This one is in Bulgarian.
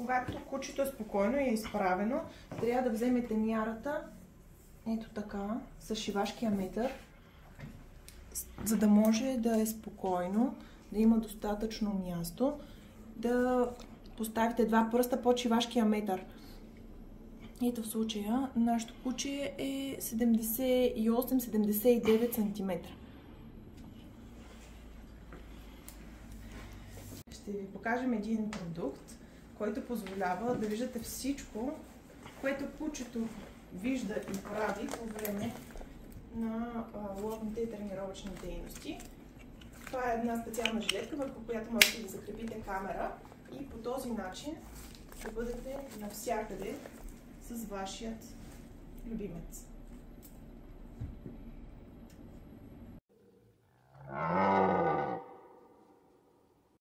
когато кучето е спокойно и е изправено, трябва да вземете мярата, ето така, с шивашкия метър, за да може да е спокойно, да има достатъчно място, да поставите два пръста под шивашкия метър. Ето в случая нашето куче е 78-79 см. Ще ви покажем един продукт, който позволява да виждате всичко, което кучето вижда и прави по време на ловните и тренировъчни дейности. Това е една специална жилетка, върху която можете да закрепите камера и по този начин ще бъдете навсякъде с вашият любимец.